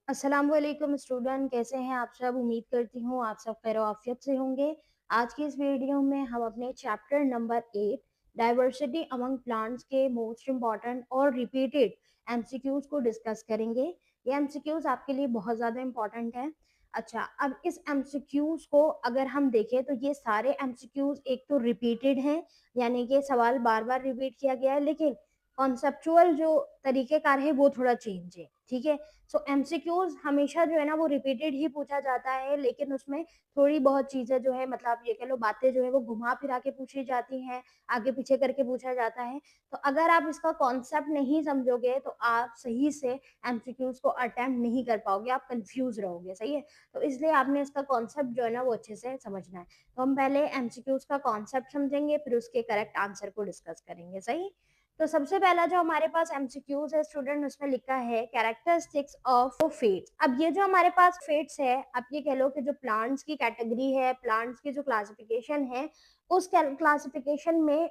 अस्सलाम वालेकुम स्टूडेंट, कैसे हैं आप सब। उम्मीद करती हूँ आप सब खैर आफियत से होंगे। आज की इस वीडियो में हम अपने chapter number 8 diversity among plants के मोस्ट इम्पॉर्टेंट और रिपीटेड एमसीक्यूज को डिस्कस करेंगे। ये एमसीक्यूज आपके लिए बहुत ज़्यादा इम्पॉर्टेंट है। अच्छा, अब इस एमसीक्यूज को अगर हम देखें तो ये सारे एमसीक्यूज एक तो रिपीटेड हैं, यानी कि सवाल बार बार रिपीट किया गया है, लेकिन कॉन्सेप्चुअल जो तरीकेकार है वो थोड़ा चेंज है। ठीक है, सो एमसीक्यूज हमेशा जो है ना वो रिपीटेड ही पूछा जाता है, लेकिन उसमें थोड़ी बहुत चीजें जो है, मतलब आप ये कह लो बातें जो है वो घुमा फिरा के पूछी जाती हैं, आगे पीछे करके पूछा जाता है। तो अगर आप इसका कॉन्सेप्ट नहीं समझोगे तो आप सही से एमसीक्यूज को अटेम्प्ट नहीं कर पाओगे, आप कंफ्यूज रहोगे। सही है, तो इसलिए आपने इसका कॉन्सेप्ट जो है ना वो अच्छे से समझना है। तो हम पहले एमसीक्यूज का कॉन्सेप्ट समझेंगे, फिर उसके करेक्ट आंसर को डिस्कस करेंगे। सही, तो सबसे पहला जो हमारे पास एमसीक्यूज है स्टूडेंट, उसमें लिखा है कैरेक्टरिस्टिक्स ऑफ फेट्स। अब ये जो हमारे पास फेट्स है, आप ये कह लो कि जो प्लांट्स की कैटेगरी है, प्लांट्स की जो क्लासिफिकेशन है, उस क्लासिफिकेशन में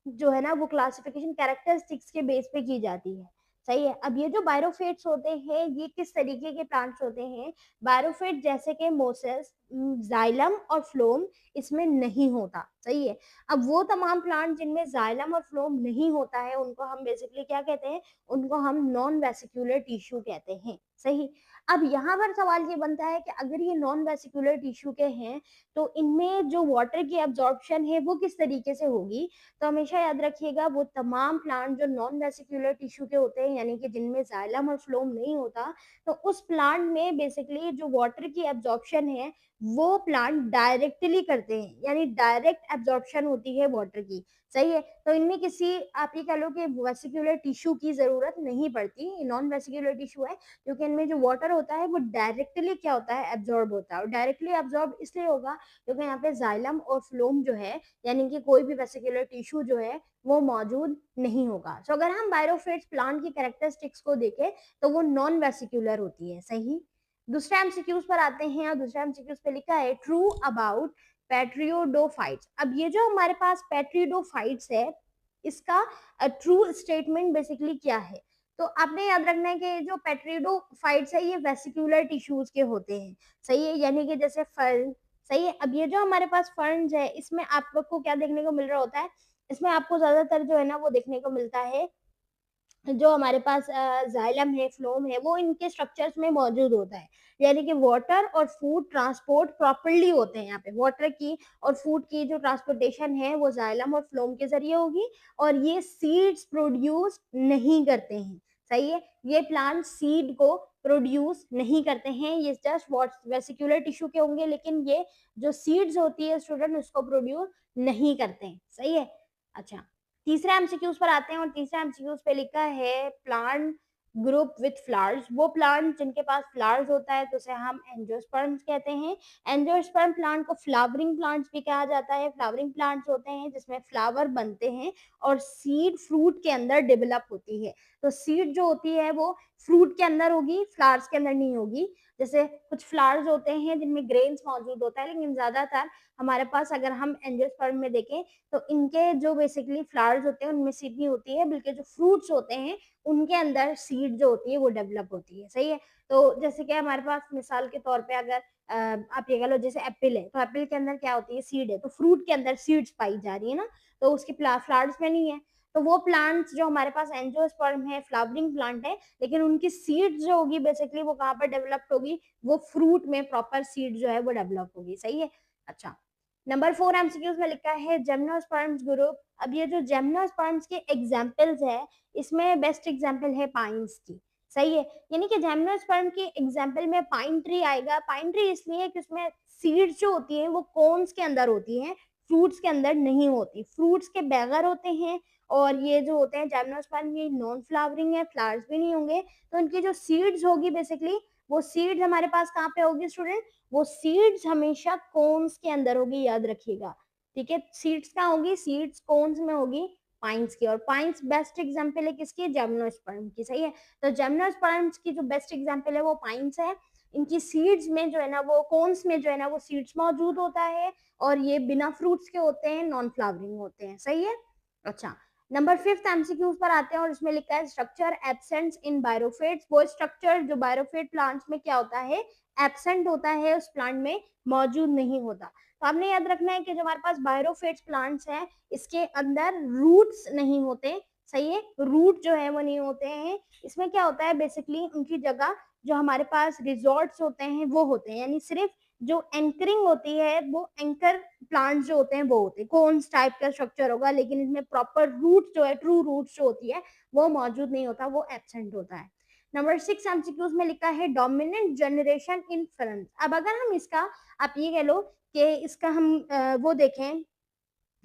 जो है ना वो क्लासिफिकेशन कैरेक्टरिस्टिक्स के बेस पे की जाती है। सही है, अब ये जो बायोफेट्स होते हैं ये किस तरीके के प्लांट्स होते हैं। बायोफेट जैसे कि मोसेस, जाइलम और फ्लोम इसमें नहीं होता। सही है, अब वो तमाम प्लांट जिनमें जाइलम और फ्लोम नहीं होता है उनको हम बेसिकली क्या कहते हैं, उनको हम नॉन वेसिकुलर टिश्यू कहते हैं। सही, अब यहाँ पर सवाल ये बनता है कि अगर ये नॉन वेसिकुलर टिश्यू के हैं तो इनमें जो वाटर की एब्जॉर्प्शन है वो किस तरीके से होगी। तो हमेशा याद रखिएगा वो तमाम प्लांट जो नॉन वेसिकुलर टिश्यू के होते हैं, यानी कि जिनमें जाइलम और फ्लोम नहीं होता, तो उस प्लांट में बेसिकली जो वाटर की एब्जॉर्प्शन है वो प्लांट डायरेक्टली करते हैं, यानी डायरेक्ट एब्जॉर्प्शन होती है वाटर की। सही है, तो इनमें किसी आप ये कह लो कि वेसिकुलर टिश्यू की जरूरत नहीं पड़ती, नॉन वेसिकुलर टिश्यू है, क्योंकि इनमें जो वाटर होता है वो डायरेक्टली क्या होता है, एब्जॉर्ब होता है। और डायरेक्टली एब्जॉर्ब इसलिए होगा क्योंकि यहाँ पे जाइलम और फ्लोम जो है, यानी कि कोई भी वेसिकुलर टिश्यू जो है वो मौजूद नहीं होगा। सो अगर हम बायोफेट्स प्लांट की कैरेक्टरिस्टिक्स को देखें तो वो नॉन वेसिकुलर होती है। सही, दूसरा एमसीक्यूज पर आते हैं और दूसरा एमसीक्यूज पे लिखा है ट्रू अबाउट पेट्रियोडोफाइट्स। अब ये जो हमारे पास पेट्रियोडोफाइट्स है इसका ट्रू स्टेटमेंट बेसिकली क्या है। तो आपने याद रखना है कि जो पेट्रियोडोफाइट्स है ये वेसिकुलर टिश्यूज के होते हैं। सही है, यानी कि जैसे फर्न। सही है, अब ये जो हमारे पास फर्न्स है इसमें आपको क्या देखने को मिल रहा होता है, इसमें आपको ज्यादातर जो है ना वो देखने को मिलता है जो हमारे पास जाइलम है, फ्लोम है, वो इनके स्ट्रक्चर्स में मौजूद होता है, यानी कि वाटर और फूड ट्रांसपोर्ट प्रॉपर्ली होते हैं। यहाँ पे वाटर की और फूड की जो ट्रांसपोर्टेशन है वो जाइलम और फ्लोम के जरिए होगी, और ये सीड्स प्रोड्यूस नहीं करते हैं। सही है, ये प्लांट सीड को प्रोड्यूस नहीं करते हैं, ये जस्ट वेसिकुलर टिश्यू के होंगे, लेकिन ये जो सीड्स होती है स्टूडेंट उसको प्रोड्यूस नहीं करते हैं। सही है, अच्छा, तीसरा एमसीक्यूज पर आते हैं और तीसरा एमसीक्यूज पे लिखा है प्लांट ग्रुप विथ फ्लावर्स। वो प्लांट जिनके पास फ्लावर्स होता है तो उसे हम एंजियोस्पर्म्स कहते हैं। एंजियोस्पर्म प्लांट को फ्लावरिंग प्लांट्स भी कहा जाता है। फ्लावरिंग प्लांट्स होते हैं जिसमें फ्लावर बनते हैं और सीड फ्रूट के अंदर डेवलप होती है। तो सीड जो होती है वो फ्रूट के अंदर होगी, फ्लावर्स के अंदर नहीं होगी। जैसे कुछ फ्लावर्स होते हैं जिनमें ग्रेन्स मौजूद होता है, लेकिन ज्यादातर हमारे पास अगर हम एंजियोस्पर्म में देखें तो इनके जो बेसिकली फ्लावर्स होते हैं उनमें सीड नहीं होती है, बल्कि जो फ्रूट्स होते हैं उनके अंदर सीड जो होती है वो डेवलप होती है। सही है, तो जैसे कि हमारे पास मिसाल के तौर पे अगर आप ये कह लो जैसे एप्पल है, तो एप्पल के अंदर क्या होती है, सीड है, तो फ्रूट के अंदर सीड्स पाई जा रही है ना, तो उसकी फ्लावर्स में नहीं है। तो वो प्लांट्स जो हमारे पास एंजियोस्पर्म है, फ्लावरिंग प्लांट है, लेकिन उनकी सीड्स जो होगी बेसिकली वो कहाँ पर डेवलप्ड होगी, वो फ्रूट में प्रॉपर सीड जो है वो डेवलप होगी। सही है, अच्छा, नंबर 4 एमसीक्यूज में लिखा है जिम्नोस्पर्म्स ग्रुप। अब ये जो जिम्नोस्पर्म्स के एग्जांपल्स है इसमें बेस्ट एग्जांपल है पाइन्स की। सही है, यानी कि जिम्नोस्पर्म की एग्जांपल में पाइन ट्री आएगा। पाइन ट्री इसलिए कि उसमें सीड्स जो होती हैं वो कोन्स के अंदर होती हैं, फ्रूट्स के अंदर नहीं होती, फ्रूट्स के बगैर होते हैं। और ये जो होते हैं जिम्नोस्पर्म ये नॉन फ्लावरिंग है, फ्लावर्स भी नहीं होंगे, तो इनकी जो सीड्स होगी बेसिकली वो सीड्स हमारे पास कहाँ पे होगी स्टूडेंट, वो सीड्स हमेशा कोन्स के अंदर होगी, याद रखिएगा। ठीक है, सीड्स कहाँ होगी, सीड्स कोन्स में होगी पाइन्स की, और पाइन्स बेस्ट एग्जांपल है किसकी, जिम्नोस्पर्म की। सही है, तो जिम्नोस्पर्म्स की जो बेस्ट एग्जांपल है वो पाइन्स है। इनकी सीड्स में जो है ना वो कोन्स में जो है ना वो सीड्स मौजूद होता है, और ये बिना फ्रूट्स के होते हैं, नॉन फ्लावरिंग होते हैं। सही है, अच्छा, नंबर 5th एमसीक्यूज पर आते हैं और इसमें लिखा है स्ट्रक्चर एब्सेंट इन बायोफिट्स। वो स्ट्रक्चर जो बायोफिट प्लांट्स में क्या होता है, एब्सेंट होता है, उस प्लांट में मौजूद नहीं होता। तो आपने याद रखना है कि जो हमारे पास बायोफिट्स प्लांट्स हैं इसके अंदर रूट्स नहीं होते, सही है, रूट जो है वो नहीं होते हैं। इसमें क्या होता है बेसिकली उनकी जगह जो हमारे पास रिजॉर्ट्स होते हैं वो होते हैं, यानी सिर्फ जो एंकरिंग होती है वो एंकर प्लांट्स जो होते हैं वो होते हैं, कोन्स टाइप का स्ट्रक्चर होगा, लेकिन इसमें प्रॉपर रूट जो है, ट्रू रूट जो होती है वो मौजूद नहीं होता, वो एब्सेंट होता है। नंबर 6 एमसीक्यूज में लिखा है डोमिनेंट जनरेशन इन फर्न्स। अब अगर हम इसका, आप ये कह लो कि इसका हम वो देखें,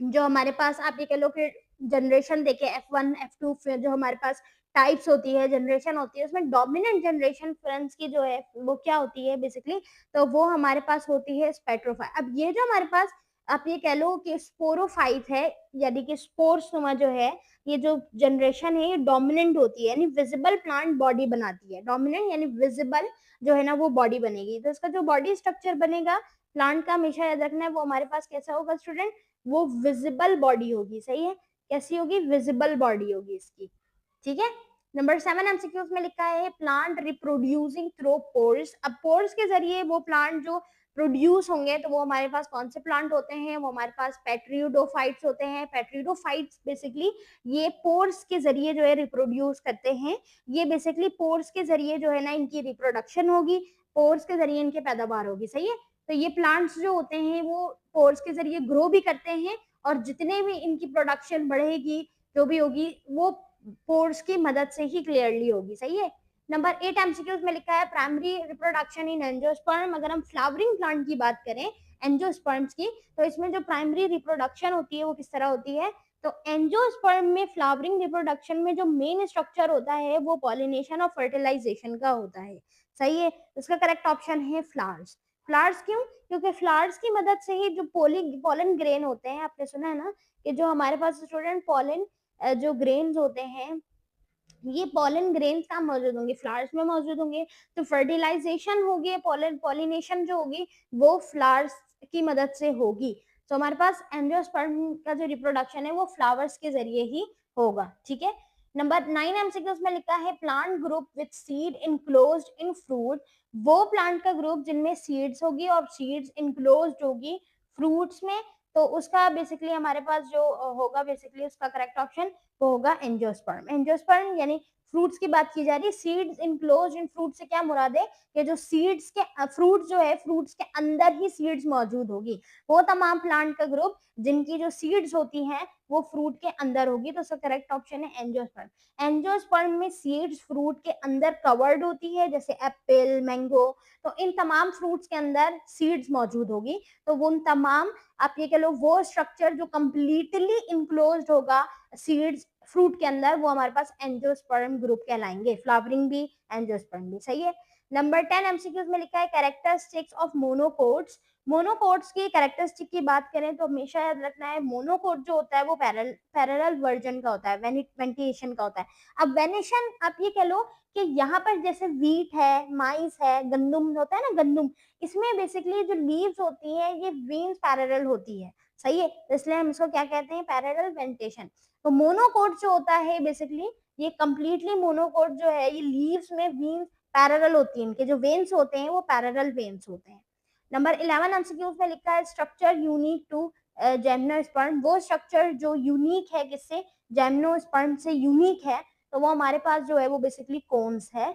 जो हमारे पास आप ये कह लो कि जनरेशन देखे F1 F2, फिर जो हमारे पास टाइप्स होती है, जनरेशन होती है, उसमें डोमिनेंट जनरेशन फ्रेंड्स की जो है वो क्या होती है बेसिकली, तो वो हमारे पास होती है स्पेट्रोफाइट। अब ये जो हमारे पास आप ये कह लो कि स्पोरोफाइट है, यानी कि स्पोर्स नुमा जो है, ये जो जनरेशन है ये डोमिनेंट होती है, यानी विजिबल प्लांट बॉडी बनाती है। डोमिनेंट यानी विजिबल जो है ना वो बॉडी बनेगी, तो इसका जो बॉडी स्ट्रक्चर बनेगा प्लांट का, हमेशा याद रखना है वो हमारे पास कैसा होगा स्टूडेंट, वो विजिबल बॉडी होगी, सही है, कैसी होगी, विजिबल बॉडी होगी इसकी, ठीक है। नंबर 7 एमसीक्यूज में लिखा है प्लांट रिप्रोड्यूसिंग थ्रू पोर्स। अब पोर्स के जरिए वो प्लांट जो प्रोड्यूस होंगे तो वो हमारे पास कौन से प्लांट होते हैं, वो हमारे पास पेट्रियोडोफाइट्स होते हैं। पेट्रियोडोफाइट्स बेसिकली ये पोर्स के जरिए जो है रिप्रोड्यूस करते हैं, ये बेसिकली पोर्स के जरिए जो है ना इनकी रिप्रोडक्शन होगी, पोर्स के जरिए इनकी पैदावार होगी, सही है। तो ये प्लांट्स जो होते हैं वो पोर्स के जरिए ग्रो भी करते हैं, और जितने भी इनकी प्रोडक्शन बढ़ेगी जो भी होगी वो पोर्स की मदद से ही क्लियरली होगी, सही है। नंबर 8 एमसीक्यूज में लिखा है प्राइमरी रिप्रोडक्शन इन एंजियोस्पर्म। अगर हम फ्लावरिंग प्लांट की बात करें एंजियोस्पर्म्स की, तो इसमें जो प्राइमरी रिप्रोडक्शन होती है वो किस तरह होती है, तो एंजियोस्पर्म में फ्लावरिंग रिप्रोडक्शन में जो मेन स्ट्रक्चर होता है वो पॉलिनेशन और फर्टिलाइजेशन का होता है, सही है। इसका करेक्ट ऑप्शन है फ्लावर्स। फ्लावर्स क्यों, क्योंकि फ्लावर्स की मदद से ही जो पोलन ग्रेन होते हैं, आपने सुना है ना कि जो हमारे पास स्टूडेंट पोलन जो ग्रेन्स होते हैं, ये पोलन ग्रेन्स कहाँ मौजूद होंगे, फ्लावर्स में मौजूद होंगे। तो फर्टिलाइजेशन होगी, पॉलिनेशन जो होगी वो फ्लावर्स की मदद से होगी। तो हमारे पास एंजियोस्पर्म का जो रिप्रोडक्शन है वो फ्लावर्स के जरिए ही होगा, ठीक है। नंबर 9 एमसीक्यूज में लिखा है plant group with seed enclosed in fruit. वो प्लांट का ग्रुप जिनमें सीड्स होगी और सीड्स इनक्लोज्ड होगी फ्रूट्स में, तो उसका बेसिकली हमारे पास जो होगा बेसिकली उसका करेक्ट ऑप्शन वो होगा एंजियोस्पर्म। एंजियोस्पर्म यानी फ्रूट्स की बात की जा रही है, सीड्स इनक्लोज्ड इन फ्रूट से क्या मुराद है कि जो सीड्स के फ्रूट जो है फ्रूट्स के अंदर ही सीड्स मौजूद होगी, वो तमाम प्लांट का ग्रुप जिनकी जो सीड्स होती हैं वो फ्रूट के अंदर होगी, तो उसका करेक्ट ऑप्शन है एंजियोस्पर्म। एंजियोस्पर्म में सीड्स फ्रूट के अंदर कवर्ड होती है, जैसे एप्पल, मैंगो, तो इन तमाम फ्रूट्स के अंदर सीड्स मौजूद होगी। तो वो उन तमाम, आप ये कह लो वो स्ट्रक्चर जो कंप्लीटली इनक्लोज्ड होगा सीड्स फ्रूट के अंदर, वो हमारे पास एंजियोस्पर्म ग्रुप कहलाएंगे। फ्लावरिंग भी एंजियोस्पर्म भी, सही है। नंबर 10 एमसीक्यूज में लिखा है कैरेक्टरिस्टिक्स ऑफ मोनोकोट्स। मोनोकोट्स की कैरेक्टरिस्टिक की बात करें तो हमेशा याद रखना है मोनोकोट जो होता है वो पैरेलल वर्जन का होता है, वेंटिएशन का होता है। अब वेनेशन आप ये कह लो कि यहाँ पर जैसे वीट है, माइस है, गंदुम होता है ना, गंदुम, इसमें बेसिकली जो लीव्स होती है ये वेन्स पैरेलल होती है, सही है, इसलिए हम इसको क्या कहते हैं, पैरेलल वेंटेशन। तो मोनोकोट जो होता है बेसिकली ये कंप्लीटली मोनोकोट जो है ये लीव्स में वेन्स पैरेलल होती है, इनके जो वेन्स होते हैं वो पैरेलल वेन्स होते हैं। नंबर 11 एमसीक्यूज में लिखा है स्ट्रक्चर यूनिक टू जेमनोस्पर्म। वो स्ट्रक्चर जो यूनिक है किससे, जेमनोस्पर्म से यूनिक है, तो वो हमारे पास जो है वो बेसिकली कोन्स है।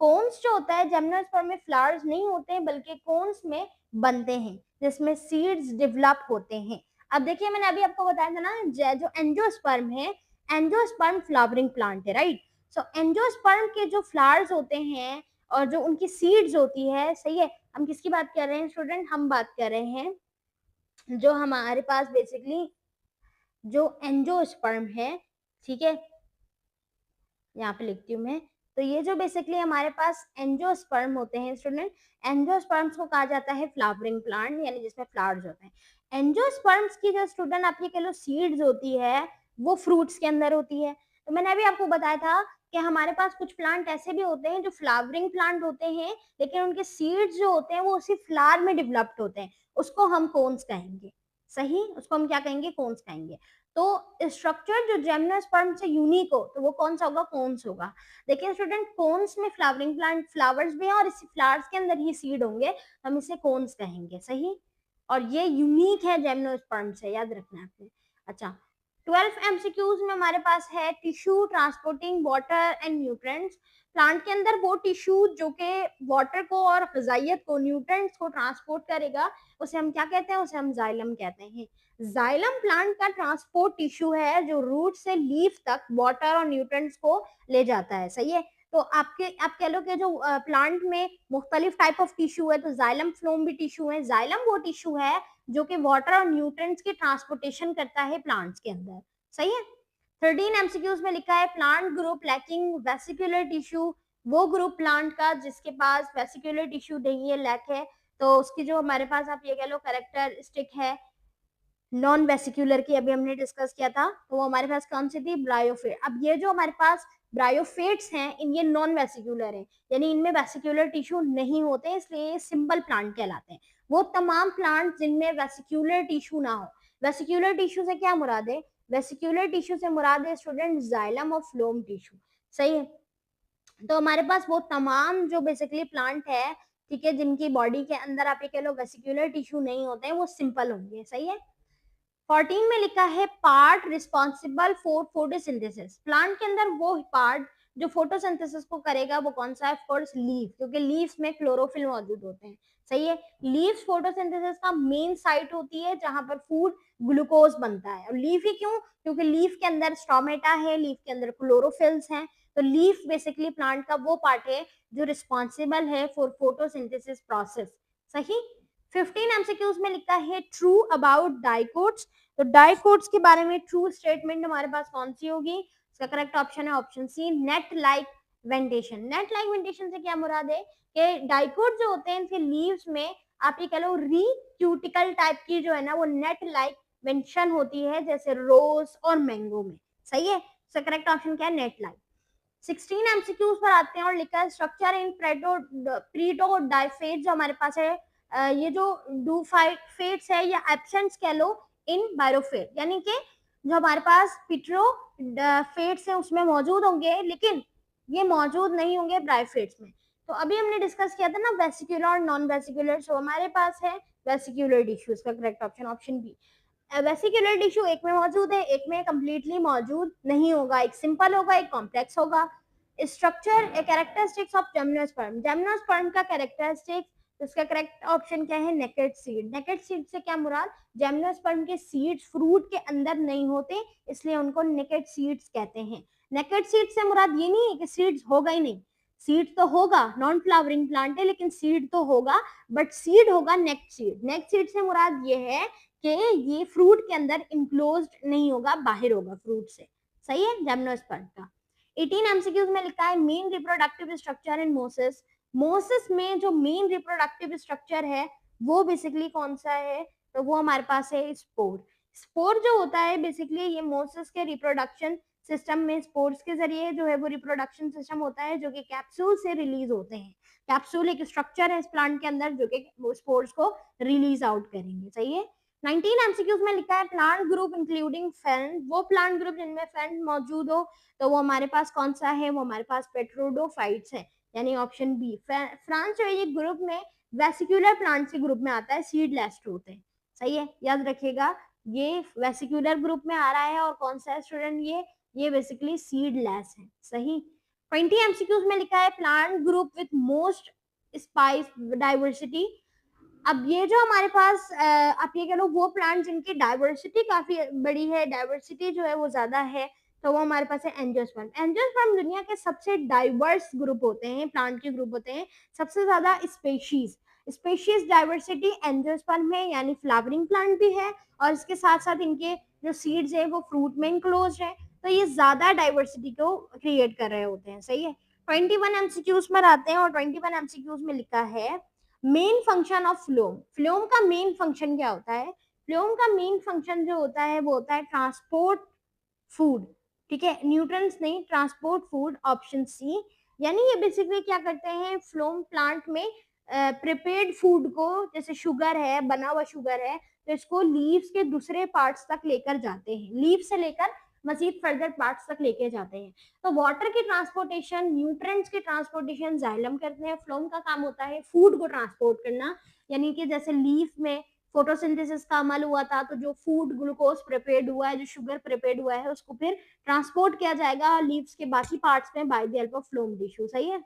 कोन्स जो होता है जेमनोस्पर्म में फ्लावर्स नहीं होते हैं बल्कि कोन्स में बनते हैं जिसमें सीड्स डेवलप होते हैं। अब देखिए मैंने अभी आपको बताया था ना जो एंजियोस्पर्म है, एंजियोस्पर्म फ्लावरिंग प्लांट है, राइट। सो एंजियोस्पर्म के जो फ्लावर्स होते हैं और जो उनकी सीड्स होती है, सही है, हम किसकी बात कर रहे हैं स्टूडेंट, हम बात कर रहे हैं जो हमारे पास बेसिकली जो एंजियोस्पर्म है, ठीक है, यहाँ पे लिखती हूँ मैं। तो ये जो बेसिकली हमारे पास एंजियोस्पर्म होते हैं स्टूडेंट, एंजियोस्पर्म्स को कहा जाता है फ्लावरिंग प्लांट, यानी जिसमें फ्लावर्स होते हैं। एंजियोस्पर्म्स की जो स्टूडेंट आप ये कह लो सीड्स होती है वो फ्रूट्स के अंदर होती है। तो मैंने अभी आपको बताया था कि हमारे पास कुछ प्लांट ऐसे भी होते हैं जो फ्लावरिंग प्लांट होते हैं लेकिन उनके सीड्स जो होते हैं वो उसी फ्लावर में डेवलप्ड होते हैं, उसको हम कोन्स कहेंगे, सही, उसको हम क्या कहेंगे, कोन्स कहेंगे। तो स्ट्रक्चर जो जिम्नोस्पर्म से यूनिक हो तो वो कौन सा होगा, कोन्स होगा। देखिए स्टूडेंट, कोन्स में फ्लावरिंग प्लांट फ्लावर्स भी हैं और इस फ्लावर्स के अंदर ही सीड होंगे, हम इसे कोन्स कहेंगे। सही, और ये यूनिक है जिम्नोस्पर्म से, याद रखना है आपने। अच्छा, 12 एमसीक्यूज में हमारे पास है tissue transporting water and nutrients. Plant के अंदर वो टिश्यू जो कि वाटर को और ग़िज़ाइयत को, न्यूट्रिएंट्स को ट्रांसपोर्ट करेगा, उसे हम क्या कहते हैं, उसे हम जाइलम कहते हैं। जाइलम प्लांट का ट्रांसपोर्ट टिश्यू है जो रूट से लीफ तक वाटर और न्यूट्रिएंट्स को ले जाता है। सही है, तो आप कह लो कि जो प्लांट में मुख्तलिफ टाइप ऑफ टिश्यू है, तो जाइलम फ्लोम भी टिश्यू है। जाइलम वो टिश्यू है जो कि वाटर और न्यूट्रिएंट्स की ट्रांसपोर्टेशन करता है प्लांट्स के अंदर। सही है। 13 एमसीक्यूज में लिखा है plant group lacking vesicular tissue, वो ग्रुप प्लांट का जिसके पास वेसिकुलर टिश्यू नहीं है, लैक है, तो उसकी जो हमारे पास आप ये कह लो कैरेक्टरिस्टिक है नॉन वेसिकुलर की, अभी हमने डिस्कस किया था, तो वो हमारे पास कौन सी थी, ब्रायोफेट। अब ये जो हमारे पास ब्रायोफेट्स हैं, इन ये नॉन वेसिकुलर है, यानी इनमें वेसिकुलर टिश्यू नहीं होते, इसलिए ये सिंपल प्लांट कहलाते हैं। वो तमाम प्लांट जिनमें वेसिकुलर टिश्यू ना हो। वेसिकुलर टिश्यू से क्या मुराद है, वेसिकुलर टिश्यू से मुराद है स्टूडेंट जाइलम और फ्लोम टिश्यू। सही है, तो हमारे पास वो तमाम जो बेसिकली प्लांट है, ठीक है, जिनकी बॉडी के अंदर आप ये कह लो वेसिकुलर टिश्यू नहीं होते हैं, वो सिंपल होंगे। सही है। 14 में लिखा है part responsible for photosynthesis. Plant के अंदर वो पार्ट जो फोटोसिंथेसिस को करेगा वो कौन सा है, ऑफकोर्स लीफ, क्योंकि लीफ में क्लोरोफिल मौजूद होते हैं। सही है, लीफ फोटोसिंथेसिस का मेन साइट होती है जहां पर फूड ग्लूकोज बनता है। और लीफ ही क्यों, क्योंकि लीफ के अंदर स्टोमेटा है, लीफ के अंदर क्लोरोफिल्स हैं, तो लीफ बेसिकली प्लांट का वो पार्ट है जो रिस्पॉन्सिबल है फॉर फोटोसिंथेसिस प्रोसेस। सही। 15 एमसीक्यूज में लिखा है ट्रू अबाउट डाइकोट्स। तो डाइकोट्स के बारे में ट्रू स्टेटमेंट हमारे पास कौन सी होगी, इसका करेक्ट ऑप्शन है option C, net like venation. Net like venation से क्या मुराद है कि डाइकोट जो होते हैं इनके लीव्स में आप ये कह लो रीक्यूटिकल टाइप की जो है ना वो नेट लाइक वेंशन होती है, जैसे रोज और मैंगो में। सही है, इसका करेक्ट ऑप्शन क्या है, नेट लाइक। 16 एमसीक्यूज पर आते हैं और लिखा है स्ट्रक्चर इन प्रीटोडाइफेट जो हमारे पास है, ये जो डूफाइफेट्स है या एब्सेंट्स कह लो इन बायोफेट, यानी कि जो हमारे पास पिट्रोफेट्स है उसमें मौजूद होंगे, लेकिन ये मौजूद नहीं होंगे ब्रायोफेट्स में। तो अभी हमने डिस्कस किया था ना वेसिकुलर और नॉन वेसिकुलर, सो हमारे पास है वेसिकुलर टिश्यूज का correct option option B. Vesicular tissue एक में मौजूद है, एक में कंप्लीटली मौजूद नहीं होगा, एक सिंपल होगा, एक कॉम्प्लेक्स होगा। Structure characteristics of gymnosperm, gymnosperm का कैरेक्टरिस्टिक्स, इसका करेक्ट ऑप्शन क्या है, नेकेड सीड। नेकेड सीड से क्या मुराद, जिम्नोस्पर्म के सीड्स फ्रूट के अंदर नहीं होते, इसलिए उनको नेकेड सीड्स कहते हैं। नेकेड सीड से मुराद ये नहीं है कि सीड्स होगा ही नहीं, सीड तो होगा, नॉन फ्लावरिंग प्लांट है लेकिन सीड तो होगा, बट सीड होगा नेक्ड सीड। नेक्ड सीड से मुराद ये है कि ये फ्रूट के अंदर इनक्लोज्ड नहीं होगा, बाहर होगा फ्रूट से। सही है, जिम्नोस्पर्म का। 18 एमसीक्यूज में लिखा है main reproductive structure in Moses. Moses में जो मेन रिप्रोडक्टिव स्ट्रक्चर है वो बेसिकली कौन सा है, तो वो हमारे पास है स्पोर। स्पोर जो होता है बेसिकली ये मोसेस के रिप्रोडक्शन सिस्टम में स्पोर्स के जरिए जो है वो रिप्रोडक्शन सिस्टम होता है जो कि कैप्सूल से रिलीज होते हैं। कैप्सूल एक स्ट्रक्चर है इस प्लांट के अंदर जो कि स्पोर्स को रिलीज आउट करेंगे। सही है। 19 एमसीक्यूज में लिखा है प्लांट ग्रुप इंक्लूडिंग फैन, वो प्लांट ग्रुप जिनमें फैन मौजूद हो, तो वो हमारे पास कौन सा है, वो हमारे पास पेट्रोडोफाइट्स है, यानी ऑप्शन बी। फ्रांस जो है ये ग्रुप में वेसिकुलर प्लांट के ग्रुप में आता है, सीडलेस होते हैं। सही है, याद रखिएगा ये वेसिकुलर ग्रुप में आ रहा है और कौन सा है स्टूडेंट, ये बेसिकली सीडलेस है। सही। 20 एमसीक्यूज में लिखा है plant group with most spice diversity. अब ये जो हमारे पास आप ये कह लो वो प्लांट जिनकी डाइवर्सिटी काफी बड़ी है, डाइवर्सिटी जो है वो ज्यादा है, तो वो हमारे पास है एंजियोस्पर्म। एंजियोस्पर्म दुनिया के सबसे डाइवर्स ग्रुप होते हैं, प्लांट के ग्रुप होते हैं, सबसे ज्यादा स्पेशीज डाइवर्सिटी एंजियोस्पर्म है, यानी फ्लावरिंग प्लांट भी है और इसके साथ साथ इनके जो सीड्स है वो फ्रूट में इनक्लोज है, तो ये ज्यादा डाइवर्सिटी को क्रिएट कर रहे होते हैं। सही है। 21 एमसीक्यूज में आते हैं और 21 एमसीक्यूज में लिखा है main function of phloem. Phloem का मेन फंक्शन क्या होता है, फ्लोम का मेन फंक्शन जो होता है वो होता है ट्रांसपोर्ट फूड, ठीक है, न्यूट्रिएंट्स नहीं, ट्रांसपोर्ट फूड, ऑप्शन सी। यानी ये बेसिकली क्या करते हैं, फ्लोम प्लांट में प्रिपेयर्ड फूड को, जैसे शुगर है, बना हुआ शुगर है, तो इसको लीव्स के दूसरे पार्ट्स तक लेकर जाते हैं, लीव से लेकर मजीद फर्दर पार्ट्स तक लेके जाते हैं। तो वाटर की ट्रांसपोर्टेशन, न्यूट्रिएंट्स की ट्रांसपोर्टेशन जाइलम करते हैं। फ्लोम का काम होता है फूड को ट्रांसपोर्ट करना, यानी कि जैसे लीफ में फोटोसिंथेसिस का अमल हुआ था, तो जो फूड ग्लूकोज प्रिपेयर्ड हुआ है, जो शुगर प्रिपेयर्ड हुआ है, उसको फिर ट्रांसपोर्ट किया जाएगा लीव्स के बाकी पार्ट्स में by the help of phloem tissue. सही है।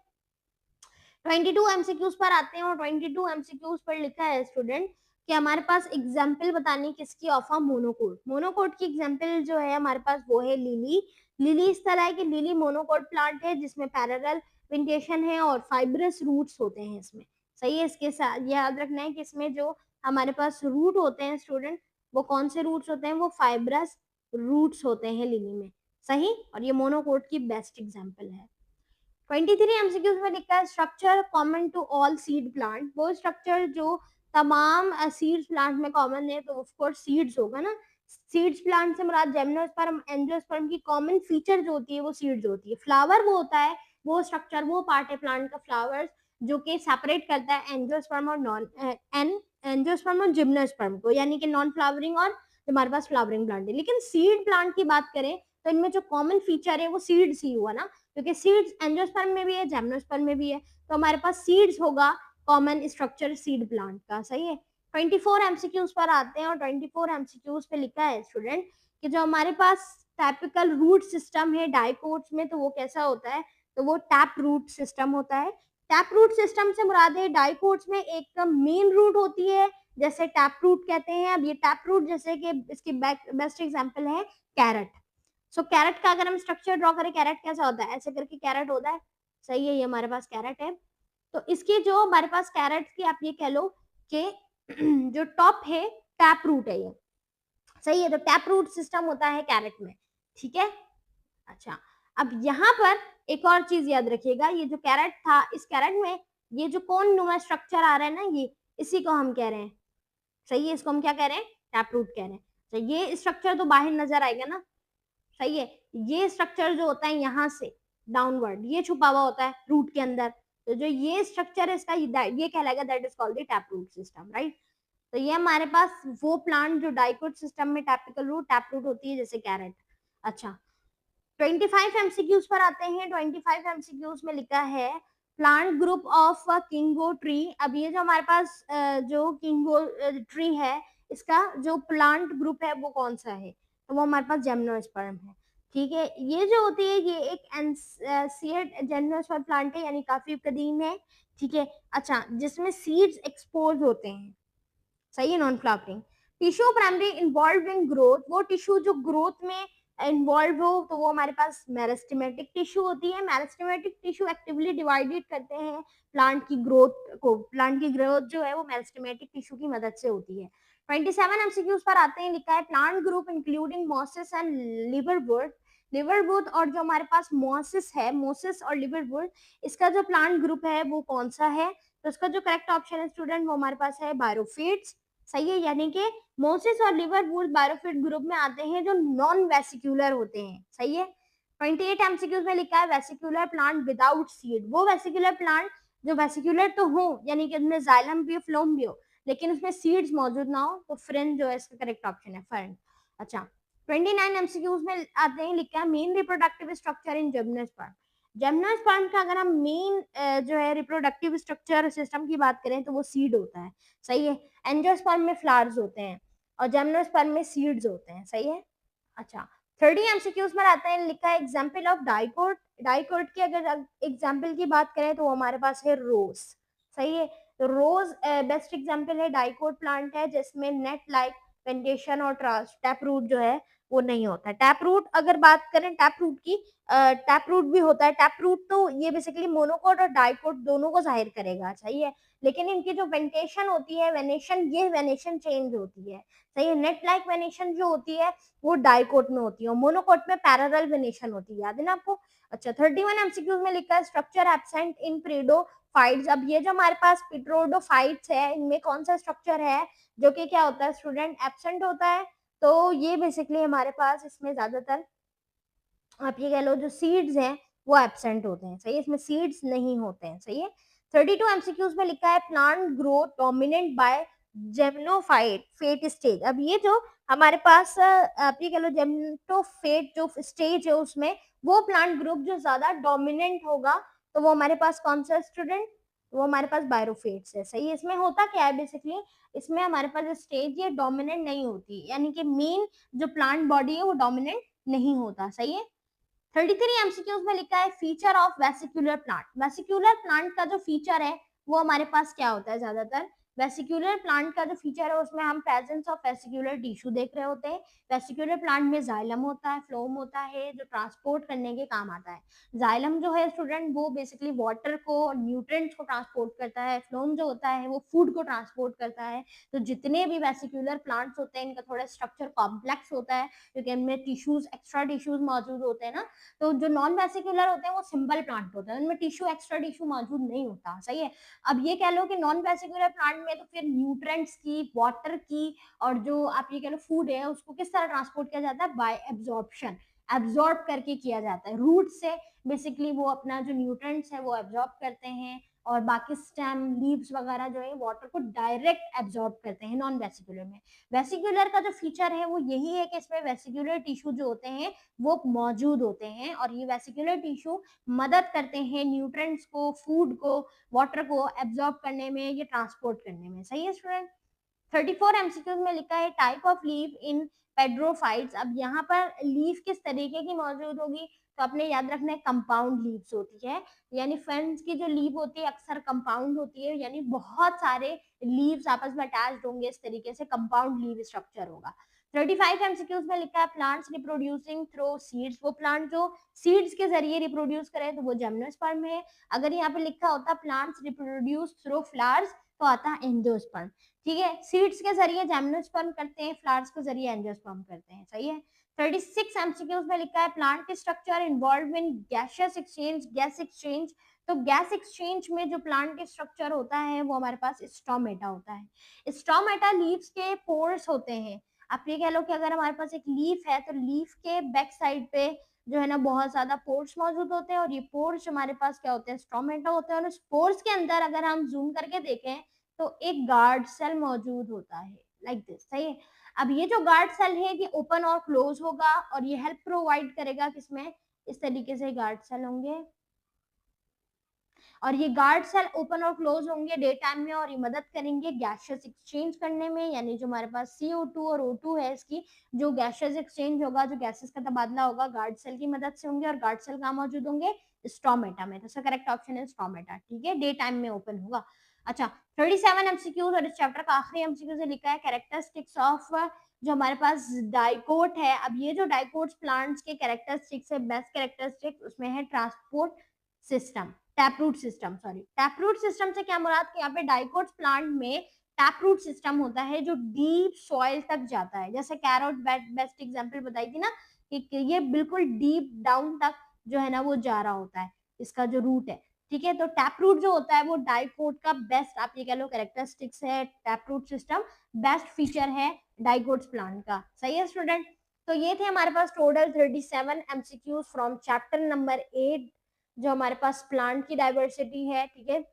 22 एमसीक्यूज पर आते हैं और 22 एमसीक्यूज पर लिखा है स्टूडेंट कि हमारे पास एग्जाम्पल बतानी किसकी ऑफ अ मोनोकोट। मोनोकोट की एग्जाम्पल जो है हमारे पास वो है लिली। लिली इस तरह है कि लिली मोनोकोट प्लांट है जिसमें पैरेलल वेंटेशन है और फाइब्रस रूट्स होते हैं इसमें। सही है। इसके साथ याद रखना है कि इसमें जो हमारे पास रूट होते हैं स्टूडेंट, वो कौन से रूट्स होते हैं, वो फाइब्रस रूट्स होते हैं लिली में। सही। और ये मोनोकोट की बेस्ट एग्जाम्पल है। 23 एमसीक्यूज में लिखा है structure common to all seed plant. वो स्ट्रक्चर जो तमाम सीड्स प्लांट में कॉमन है, तो ऑफ कोर्स सीड्स होगा ना। सीड्स प्लांट से मुराद जेमिनोस्पर्म, एंजियोस्पर्म की कॉमन फीचर जो होती है वो सीड्स होती है। फ्लावर वो होता है, वो स्ट्रक्चर, वो पार्ट है प्लांट का फ्लावर्स जो कि सेपरेट करता है एंजियोस्पर्म और नॉन एंजियोस्पर्म और जिम्नोस्पर्म को, यानी कि नॉन फ्लावरिंग और हमारे पास फ्लावरिंग प्लांट है। लेकिन सीड प्लांट की बात करें तो इनमें जो कॉमन फीचर है वो सीड्स ही हुआ ना, क्योंकि सीड्स एंजियोस्पर्म में भी है, जिम्नोस्पर्म में भी है, तो हमारे पास सीड्स होगा कॉमन स्ट्रक्चर सीड प्लांट का। सही है। 24 एमसीक्यूज पर आते हैं और 24 एमसीक्यूज पे लिखा है स्टूडेंट कि जो हमारे पास टाइपिकल रूट सिस्टम है डाइकोट्स में, तो वो कैसा होता है, तो वो टैप रूट सिस्टम होता है। टैप रूट सिस्टम से मुराद है डाइकोट्स में एक मेन रूट होती है, जैसे टैप रूट कहते हैं। अब ये टैप रूट जैसे कि इसकी बेस्ट एग्जांपल है कैरेट। सो कैरेट का अगर हम स्ट्रक्चर ड्रॉ करें, कैरेट कैसा होता है, ऐसे करके कैरेट होता है। सही है। ये हमारे पास कैरेट है। तो इसकी जो हमारे पास कैरेट की आप ये कह लो कि जो टॉप है टैप रूट है ये। सही है। तो टैप रूट सिस्टम होता है कैरेट में। ठीक है। अच्छा, अब यहाँ पर एक और चीज याद रखिएगा, ये जो कैरेट था, इस कैरेट में ये जो कोन नुमा स्ट्रक्चर आ रहा है ना, ये इसी को हम कह रहे हैं। सही है। इसको हम क्या कह रहे हैं, टैप रूट कह रहे हैं। तो ये स्ट्रक्चर तो बाहर नजर आएगा ना। सही है। ये स्ट्रक्चर जो होता है यहाँ से डाउनवर्ड, ये छुपा हुआ होता है रूट के अंदर। तो जो ये स्ट्रक्चर है इसका, ये कहलाएगा that is called the tap root system. Right. तो ये हमारे पास वो प्लांट जो डाइकोट सिस्टम में टैपिकल रूट, टैप रूट होती है, जैसे कैरेट। अच्छा, 25 एमसीक्यूज पर आते हैं। 25 एमसीक्यूज में लिखा है प्लांट ग्रुप ऑफ किंगो ट्री। अब ये जो हमारे पास जो किंगो ट्री है, इसका जो प्लांट ग्रुप है वो कौन सा है, तो वो हमारे पास जेमिनोस्पर्म है। ठीक है। ये जो होती है ये एक एनसीएड जेमिनोस्पर्म प्लांट है, यानी काफी कदीम है। ठीक है। अच्छा, जिसमें सीड्स एक्सपोज होते हैं। सही है। Non flowering tissue primary involve in growth. वो टिश्यू जो ग्रोथ में इन्वॉल्व हो, तो वो हमारे पास मेरिस्टेमेटिक टिश्यू होती है। मेरिस्टेमेटिक टिश्यू एक्टिवली डिवाइडेड करते हैं प्लांट की ग्रोथ को। प्लांट की ग्रोथ जो है वो मेरिस्टेमेटिक टिश्यू की मदद से होती है। 27 एमसीक्यूज पर आते हैं। लिखा है plant group including mosses and liverwort. Liverwort और जो हमारे पास मॉसेस है, मोसेस और लिवरवुड, इसका जो प्लांट ग्रुप है वो कौन सा है, तो इसका जो करेक्ट ऑप्शन है स्टूडेंट वो हमारे पास है बायोफिट्स। सही है। यानी कि मोसिस और लिवरवुड बायोफिट ग्रुप में आते हैं जो नॉन वेसिकुलर होते हैं। सही है। 28 एमसीक्यूज में लिखा है वेसिकुलर प्लांट विदाउट सीड। वो वेसिकुलर प्लांट जो वेसिकुलर तो हो, यानी कि उसमें जाइलम भी हो, फ्लोम भी हो, लेकिन उसमें सीड्स मौजूद ना हो, तो फ्रेंड जो है इसका करेक्ट ऑप्शन है फर्न। अच्छा, 29 एमसीक्यूज में आते हैं। लिखा है main reproductive structure in gymnosperm. Gymnosperm का अगर हम मेन जो है रिप्रोडक्टिव स्ट्रक्चर सिस्टम की बात करें तो वो सीड होता है। सही है। एंजियोस्पर्म में फ्लावर्स होते हैं और जिम्नोस्पर्म में सीड्स होते हैं। सही है। अच्छा, 30 एमसीक्यूज में आता है। लिखा है एग्जांपल ऑफ डाइकोट। डाइकोट की अगर एग्जांपल की बात करें तो वो हमारे पास है रोज। सही है। तो रोज बेस्ट एग्जांपल है, डाइकोट प्लांट है जिसमें नेट लाइक वेंटेशन और टैप रूट जो है वो नहीं होता। टैप रूट अगर बात करें टैप रूट की, टैप रूट भी होता है। टैप रूट तो ये बेसिकली मोनोकोट और डाइकोट दोनों को जाहिर करेगा। सही है। लेकिन इनकी जो वेंटेशन होती है, वेनेशन, ये वेनेशन चेंज होती है। सही है। नेट लाइक वेनेशन जो होती है वो डाइकोट में होती है और मोनोकोट में पैरेलल वेनेशन होती है। याद है ना आपको। अच्छा, 31 एमसीक्यूज में लिखा है स्ट्रक्चर एब्सेंट इन प्रेडोफाइट्स। अब ये जो हमारे पास पिट्रोडोफाइट्स है, इनमें कौन सा स्ट्रक्चर है जो कि क्या होता है स्टूडेंट, एब्सेंट होता है। तो ये बेसिकली हमारे पास इसमें ज्यादातर आप ये कह लो जो सीड्स हैं वो एब्सेंट होते हैं। सही है। इसमें सीड्स नहीं होते हैं। सही है। 32 एमसीक्यूज में लिखा है plant growth dominate by gametophyte phase stage. अब ये जो हमारे पास आप ये कह लो जेमनोफेट जो स्टेज है उसमें वो प्लांट ग्रुप जो ज्यादा डोमिनेंट होगा, तो वो हमारे पास कौन सा स्टूडेंट, वो हमारे पास बायरोफेट्स है। सही है। इसमें होता क्या है बेसिकली, इसमें हमारे पास स्टेज ये डोमिनेंट नहीं होती, यानी कि मेन जो प्लांट बॉडी है वो डोमिनेंट नहीं होता। सही है। 33 एमसीक्यूज में लिखा है feature of vesicular plant. Vesicular plant का जो फीचर है वो हमारे पास क्या होता है, ज्यादातर वेसिकुलर प्लांट का जो फीचर है उसमें हम प्रेजेंस ऑफ वेसिकुलर टिश्यू देख रहे होते हैं। वेसिकुलर प्लांट में जाइलम होता है, फ्लोम होता है, जो ट्रांसपोर्ट करने के काम आता है। जाइलम जो है स्टूडेंट वो बेसिकली वाटर को, न्यूट्रिएंट्स को ट्रांसपोर्ट करता है। फ्लोम जो होता है वो फूड को ट्रांसपोर्ट करता है। तो जितने भी वेसिकुलर प्लांट्स होते हैं इनका थोड़ा स्ट्रक्चर कॉम्प्लेक्स होता है, क्योंकि इनमें टिश्यूज, एक्स्ट्रा टिश्यूज मौजूद होते हैं ना। तो जो नॉन वेसिकुलर होते हैं वो सिंपल प्लांट होते हैं, उनमें टिश्यू, एक्स्ट्रा टिश्यू मौजूद नहीं होता। सही है। अब ये कह लो कि नॉन वेसिकुलर प्लांट में तो फिर न्यूट्रिएंट्स की, वाटर की और जो आप ये कह लो फूड है उसको किस तरह ट्रांसपोर्ट किया जाता है, बाय एब्जॉर्प्शन, एब्जॉर्ब करके किया जाता है। रूट से बेसिकली वो अपना जो न्यूट्रिएंट्स है वो एब्जॉर्ब करते हैं, और बाकी स्टेम, लीव्स वगैरह जो है वाटर को डायरेक्ट एब्जॉर्ब करते हैं नॉन वेसिकुलर में। वेसिकुलर का जो फीचर है वो यही है कि इसमें वेसिकुलर टिश्यू जो होते हैं वो मौजूद होते हैं, और ये वेसिकुलर टिश्यू मदद करते हैं न्यूट्रिएंट्स को, फूड को, वाटर को एब्जॉर्ब करने में, ये ट्रांसपोर्ट करने में। सही है स्टूडेंट। 34 एमसीक्यूज में लिखा है टाइप ऑफ लीफ इन पेड्रोफाइट्स। अब यहाँ पर लीफ किस तरीके की मौजूद होगी, तो आपने याद रखना है कंपाउंड लीव्स होती है, यानी फर्न्स की जो लीव होती है अक्सर कंपाउंड होती है, यानी बहुत सारे लीव्स आपस में अटैच्ड होंगे, इस तरीके से कंपाउंड लीव स्ट्रक्चर होगा। 35 एमसीक्यूज में लिखा है प्लांट्स रिप्रोड्यूसिंग थ्रू सीड्स। वो प्लांट जो सीड्स के जरिए रिप्रोड्यूस करे तो वो जिम्नोस्पर्म है। अगर यहाँ पे लिखा होता प्लांट्स रिप्रोड्यूस थ्रू फ्लावर्स तो आता एंजियोस्पर्म। ठीक है। सीड्स के जरिए जिम्नोस्पर्म करते हैं, फ्लावर्स के जरिए एंजियोस्पर्म करते हैं। सही है। 36 एमसीक्यूज में लिखा है plant structure involve in gaseous exchange, gas exchange. तो गैस एक्सचेंज में जो प्लांट स्ट्रक्चर होता है वो हमारे पास स्टोमेटा होता है। स्टोमेटा लीव्स के पोर्स होते हैं। आप ये कह लो कि अगर हमारे पास एक लीफ है तो लीफ के बैक साइड पे जो है ना बहुत ज्यादा पोर्स मौजूद होते हैं, और ये पोर्स हमारे पास क्या होते हैं, स्टोमेटा होते हैं। और उस पोर्स के अंदर अगर हम जूम करके देखें तो एक गार्ड सेल मौजूद होता है, लाइक दिस। सही है। अब ये जो गार्ड सेल है ये ओपन और क्लोज होगा, और ये हेल्प प्रोवाइड करेगा किसमें, इस तरीके से गार्ड सेल होंगे, और ये गार्ड सेल ओपन और क्लोज होंगे डे टाइम में, और ये मदद करेंगे गैसियस एक्सचेंज करने में, यानी जो हमारे पास CO2 और O2 है इसकी जो गैसियस एक्सचेंज होगा, जो गैसेस का तबादला होगा, गार्ड सेल की मदद से होंगे। और गार्ड सेल कहाँ मौजूद होंगे, स्टोमेटा में। तो करेक्ट ऑप्शन है स्टोमेटा। ठीक है। डे टाइम में ओपन होगा। अच्छा, 37 एमसीक्यूज और इस चैप्टर का आखिरी एमसीक्यू से लिखा है कैरेक्टरिस्टिक्स ऑफ जो हमारे पास डाइकोट है। अब ये जो डाइकोट प्लांट्स के कैरेक्टरिस्टिक्स है, बेस्ट कैरेक्टरिस्टिक्स उसमें है transport system, taproot system, sorry taproot system से क्या मुराद कि यहाँ पे डाइकोट प्लांट में टैपरूट सिस्टम होता है जो डीप सॉइल तक जाता है। जैसे कैरोट बेस्ट एग्जांपल बताई थी ना कि ये बिल्कुल डीप डाउन तक जो है ना वो जा रहा होता है, इसका जो रूट है। ठीक है। तो टैपरूट जो होता है वो डाइकोट का बेस्ट, आप ये कह लो कैरेक्टरिस्टिक्स है, टैपरूट सिस्टम बेस्ट फीचर है डाइकोट प्लांट का। सही है स्टूडेंट। तो ये थे हमारे पास total 37 MCQs from chapter number 8 जो हमारे पास प्लांट की डाइवर्सिटी है। ठीक है।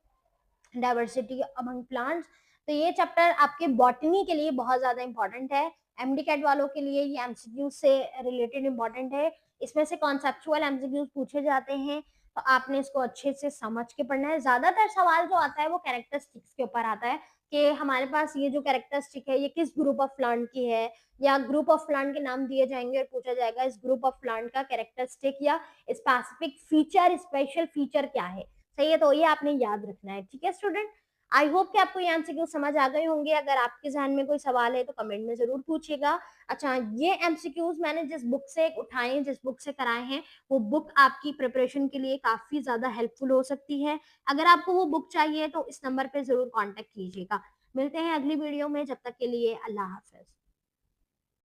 Diversity among plants. तो ये चैप्टर आपके बॉटनी के लिए बहुत ज्यादा इंपॉर्टेंट है। एमडी कैट वालों के लिए ये एमसीक्यू से रिलेटेड इंपॉर्टेंट है। इसमें से कॉन्सेप्चुअल एमसीक्यूज पूछे जाते हैं, तो आपने इसको अच्छे से समझ के पढ़ना है। ज्यादातर सवाल जो आता है वो कैरेक्टरिस्टिक्स के ऊपर आता है कि हमारे पास ये जो कैरेक्टरिस्टिक है ये किस ग्रुप ऑफ प्लांट की है, या ग्रुप ऑफ प्लांट के नाम दिए जाएंगे और पूछा जाएगा इस ग्रुप ऑफ प्लांट का कैरेक्टरिस्टिक या स्पेसिफिक फीचर, स्पेशल फीचर क्या है। सही है। तो ये आपने याद रखना है। ठीक है स्टूडेंट। आई होप कि आपको ये एमसीक्यू समझ आ गए होंगे। अगर आपके जहन में कोई सवाल है तो कमेंट में जरूर पूछिएगा। अच्छा, ये एमसीक्यूज मैंने जिस बुक से उठाए, जिस बुक से कराए हैं, वो बुक आपकी प्रिपरेशन के लिए काफी ज्यादा हेल्पफुल हो सकती है। अगर आपको वो बुक चाहिए तो इस नंबर पे जरूर कॉन्टेक्ट कीजिएगा। मिलते हैं अगली वीडियो में, जब तक के लिए अल्लाह हाफिज।